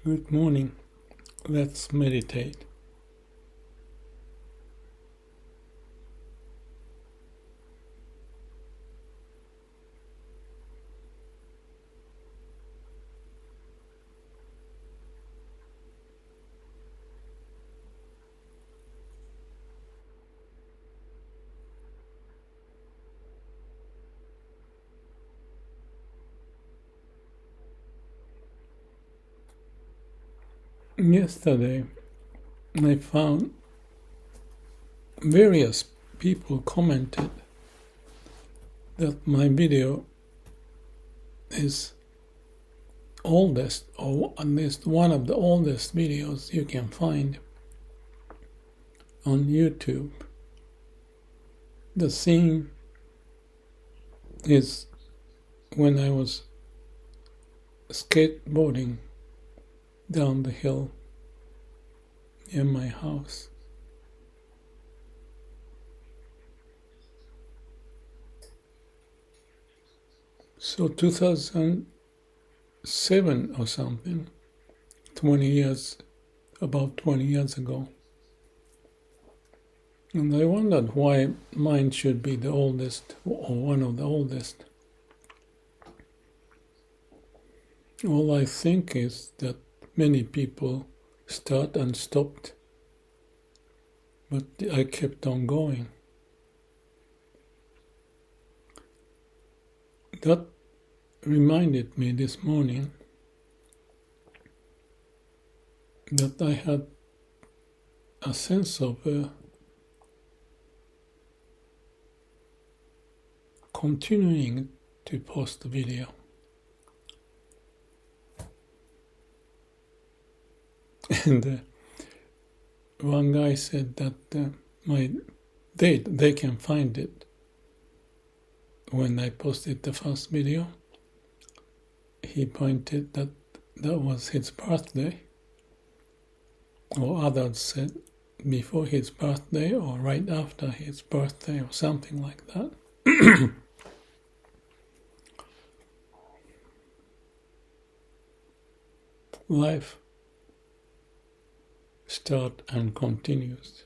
Good morning. Let's meditate. Yesterday, I found various people commented that my video is oldest, or at least one of the oldest videos you can find on YouTube. The scene is when I was skateboarding down the hill near my house. So 2007 or something, about 20 years ago. And I wondered why mine should be the oldest, or one of the oldest. All I think is that many people start and stopped, but I kept on going. That reminded me this morning that I had a sense of continuing to post the video. And one guy said that they can find it when I posted the first video. He pointed that was his birthday, or others said before his birthday or right after his birthday or something like that. Life starts and continues.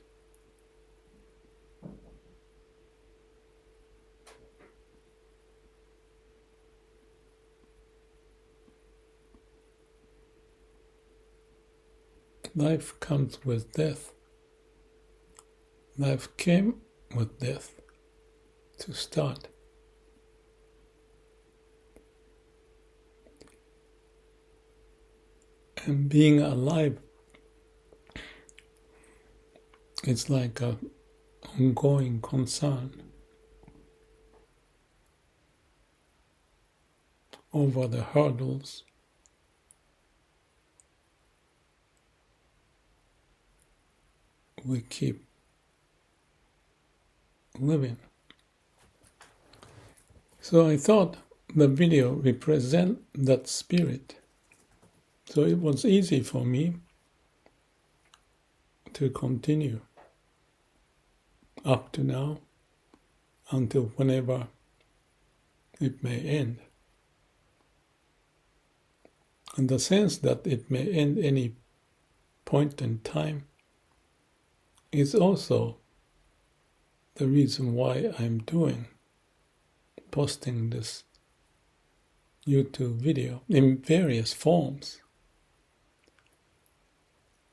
Life comes with death. Life came with death to start. And being alive, it's like an ongoing concern over the hurdles we keep living. So I thought the video represent that spirit. So it was easy for me to continue up to now until whenever it may end. And the sense that it may end any point in time is also the reason why I'm posting this YouTube video in various forms.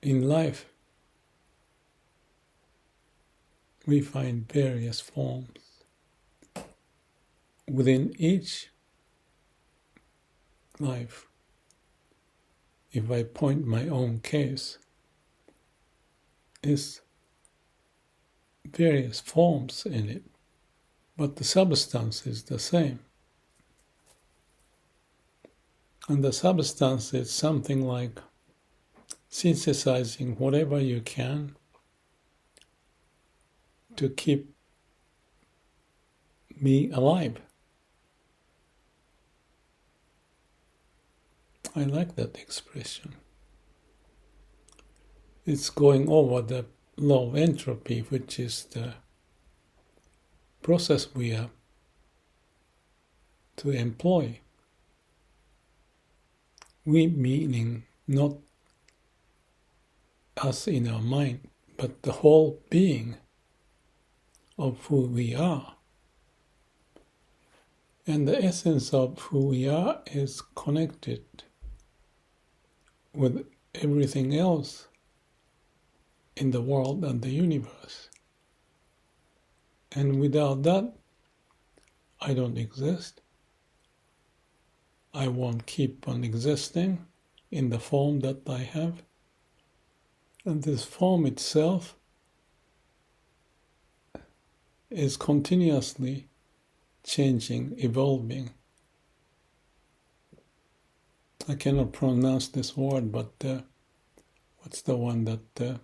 In life, we find various forms. Within each life, if I point my own case, is various forms in it, but the substance is the same. And the substance is something like synthesizing whatever you can to keep me alive. I like that expression. It's going over the law of entropy, which is the process we have to employ. We meaning not us in our mind, but the whole being of who we are. And the essence of who we are is connected with everything else in the world and the universe. And without that, I don't exist. I won't keep on existing in the form that I have. And this form itself is continuously changing, evolving. I cannot pronounce this word, but what's the one that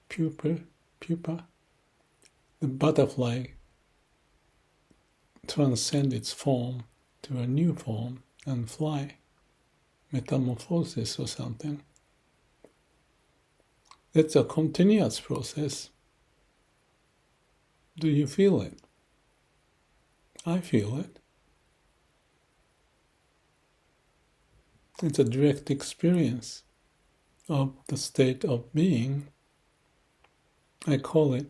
pupa? The butterfly transcends its form to a new form and fly. Metamorphosis or something. It's a continuous process. Do you feel it? I feel it. It's a direct experience of the state of being. I call it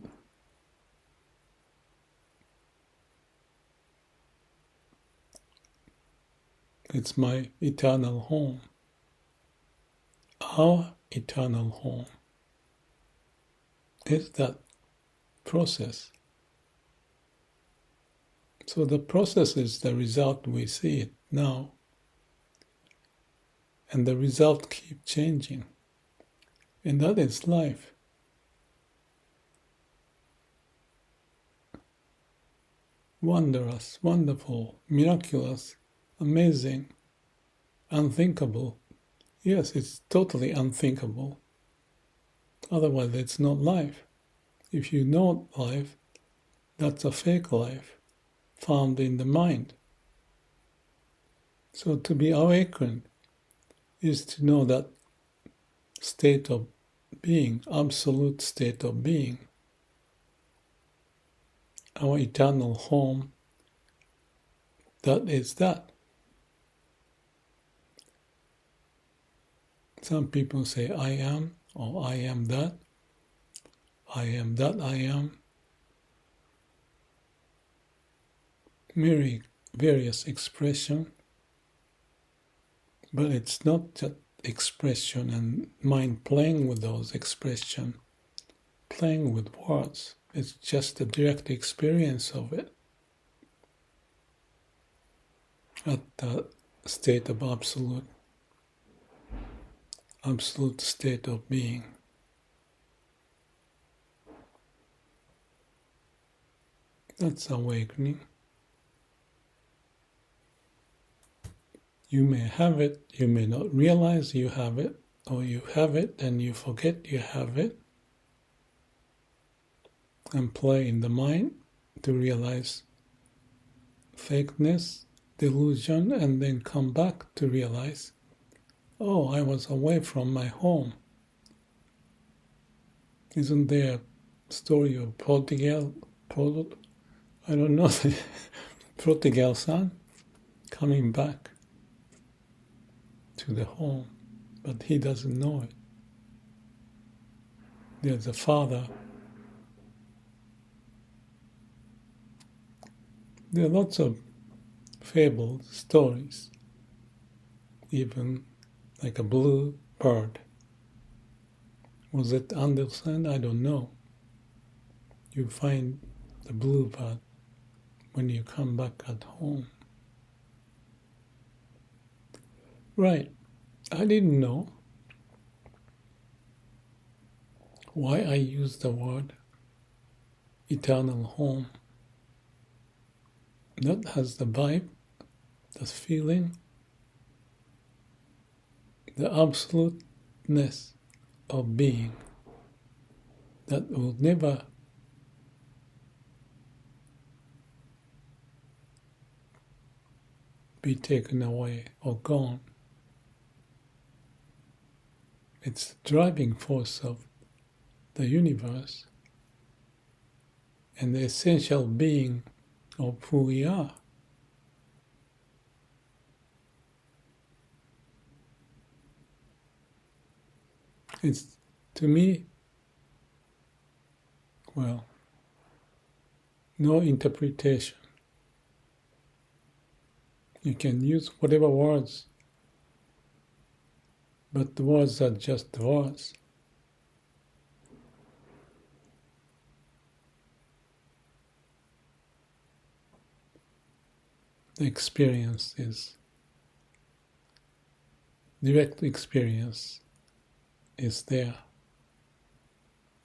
it's my eternal home. Our eternal home is that process. So the process is the result, we see it now. And the result keeps changing. And that is life. Wondrous, wonderful, miraculous, amazing, unthinkable. Yes, it's totally unthinkable. Otherwise, it's not life. If you know life, that's a fake life found in the mind. So to be awakened is to know that state of being, absolute state of being. Our eternal home, that is that. Some people say, I am, or I am that. I am that I am. Various expression, but it's not just expression and mind playing with those expression, playing with words. It's just a direct experience of it at the state of absolute state of being. That's awakening. You may have it, you may not realize you have it, or you have it and you forget you have it, and play in the mind to realize fakeness, delusion, and then come back to realize, oh, I was away from my home. Isn't there a story of prodigal son coming back to the home, but he doesn't know it. There's a father. There are lots of fable stories, even like a blue bird. Was it Andersen? I don't know. You find the blue bird when you come back at home. Right. I didn't know why I used the word eternal home. That has the vibe, the feeling, the absoluteness of being that will never be taken away or gone. It's the driving force of the universe and the essential being of who we are. It's To me, well, no interpretation. You can use whatever words, but the words are just the words. The experience is, direct experience is there,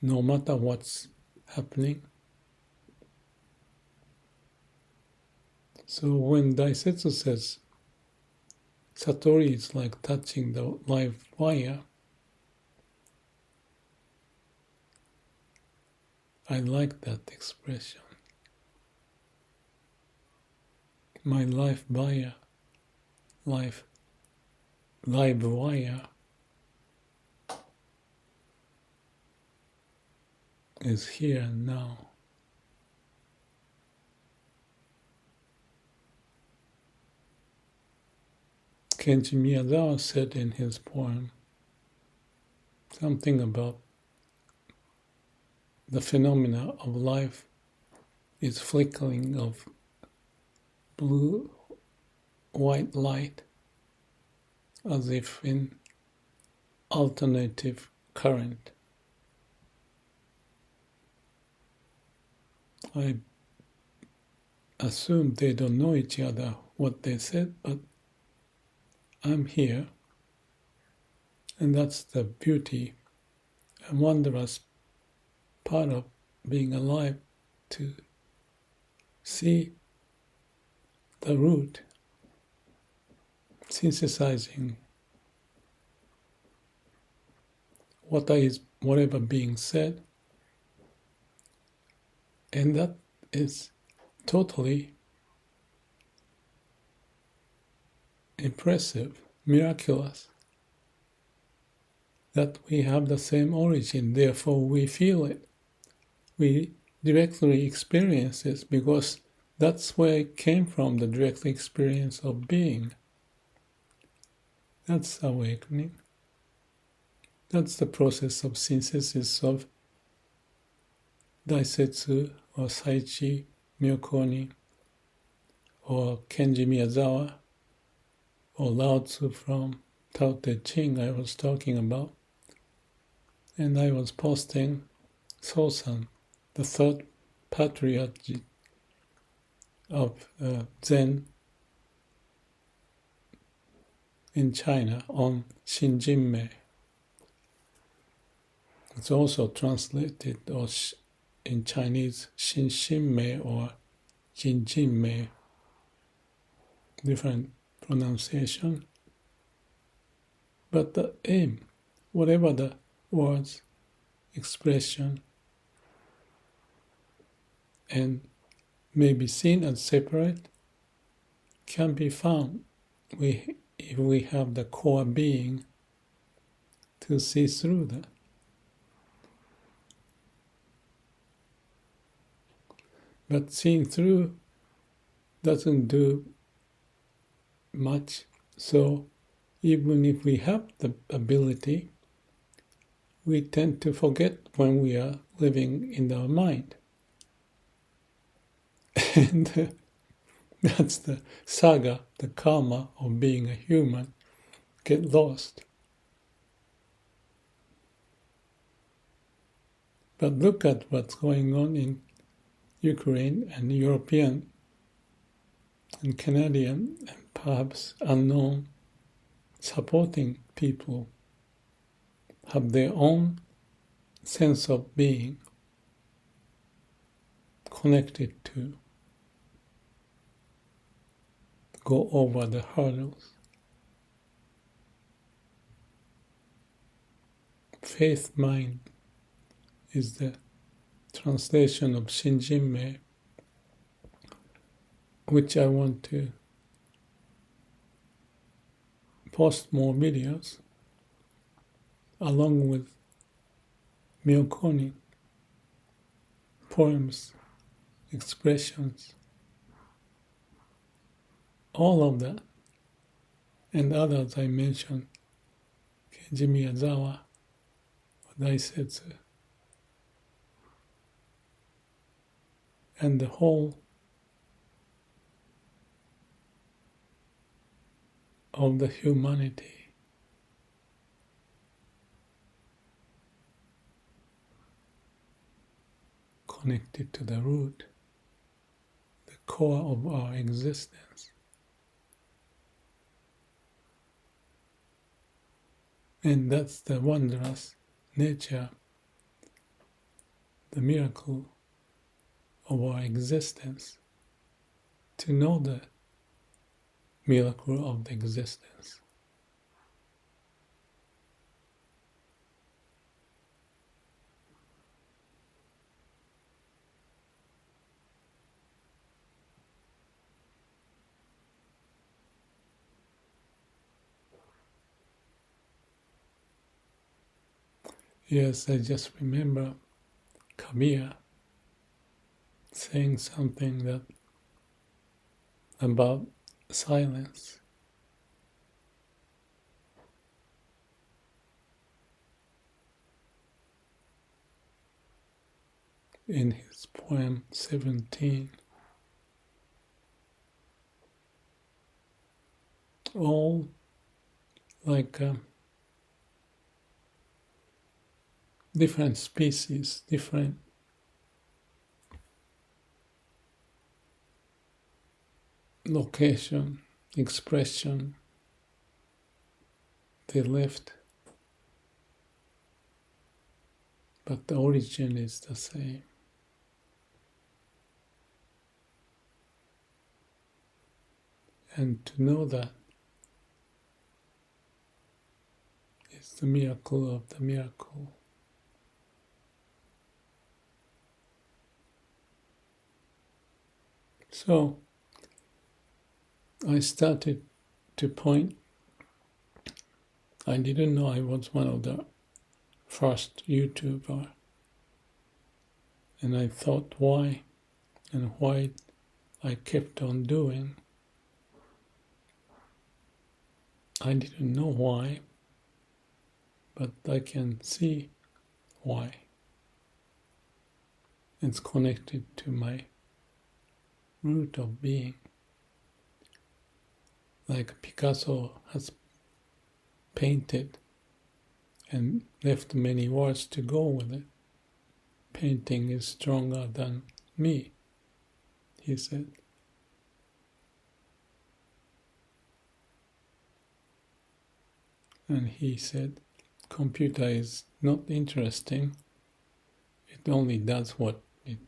no matter what's happening. So when Daisetsu says Satori is like touching the live wire, I like that expression. My live wire, live wire is here and now. Kenji Miyazawa said in his poem something about the phenomena of life is flickering of blue-white light as if in alternative current. I assume they don't know each other, what they said, but I'm here, and that's the beauty and wondrous part of being alive, to see the root, synthesizing whatever being said, and that is totally impressive, miraculous, that we have the same origin, therefore we feel it. We directly experience it because that's where it came from, the direct experience of being. That's awakening. That's the process of synthesis of Daisetsu or Saichi Miyokoni or Kenji Miyazawa or Lao Tzu from Tao Te Ching I was talking about. And I was posting Sosan, the third patriarch of Zen in China, on Shinjinmei. It's also translated in Chinese Shinshinmei or Jinjinmei, different pronunciation. But the aim, whatever the words, expression, and may be seen as separate, can be found if we have the core being to see through that. But seeing through doesn't do much, so even if we have the ability, we tend to forget when we are living in our mind. And that's the saga, the karma of being a human, get lost. But look at what's going on in Ukraine and European and Canadian and perhaps unknown supporting people have their own sense of being connected to go over the hurdles. Faith mind is the translation of Shinjinmei, which I want to post more videos along with Miyokoni, poems, expressions, all of that, and others I mentioned, Kenji Miyazawa, Daisetsu. And the whole of the humanity connected to the root, the core of our existence. And that's the wondrous nature, the miracle of our existence, to know the miracle of the existence. Yes, I just remember Kabir saying something that about silence. In his poem 17, all like different species, different location, expression, they left, but the origin is the same. And to know that is the miracle of the miracle. So I started to point. I didn't know I was one of the first YouTuber, and I thought why, and why I kept on doing. I didn't know why, but I can see why. It's connected to my root of being. Like Picasso has painted and left many words to go with it. Painting is stronger than me, he said. And he said, computer is not interesting. It only does what it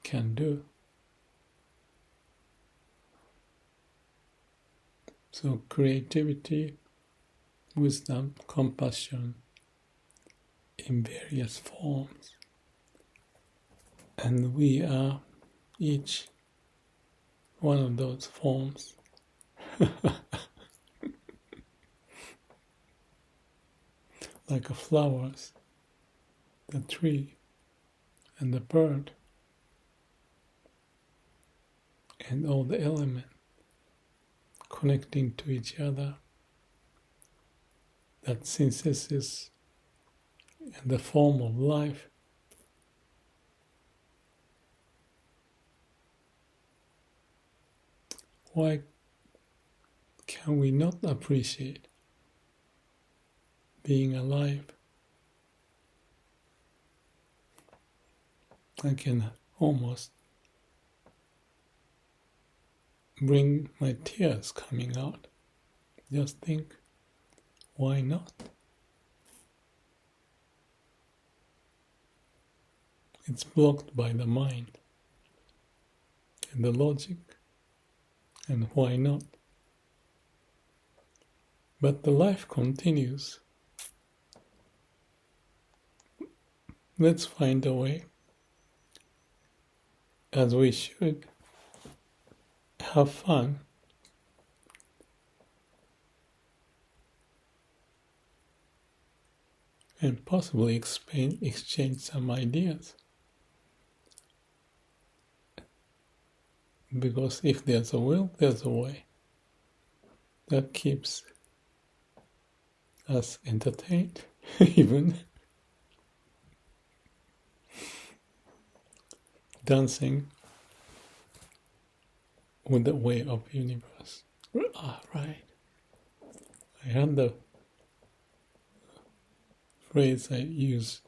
can do. So creativity, wisdom, compassion in various forms. And we are each one of those forms. Like the flowers, the tree, and the bird, and all the elements connecting to each other. That synthesis and the form of life. Why can we not appreciate being alive? I can almost bring my tears coming out. Just think, why not? It's blocked by the mind and the logic, and why not? But the life continues. Let's find a way, as we should, have fun, and possibly exchange some ideas. Because if there's a will, there's a way. That keeps us entertained even dancing with the way of universe. Ah, right. I had the phrase I use,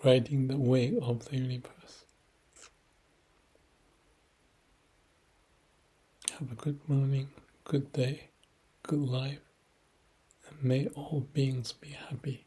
riding the way of the universe. Have a good morning, good day, good life, and may all beings be happy.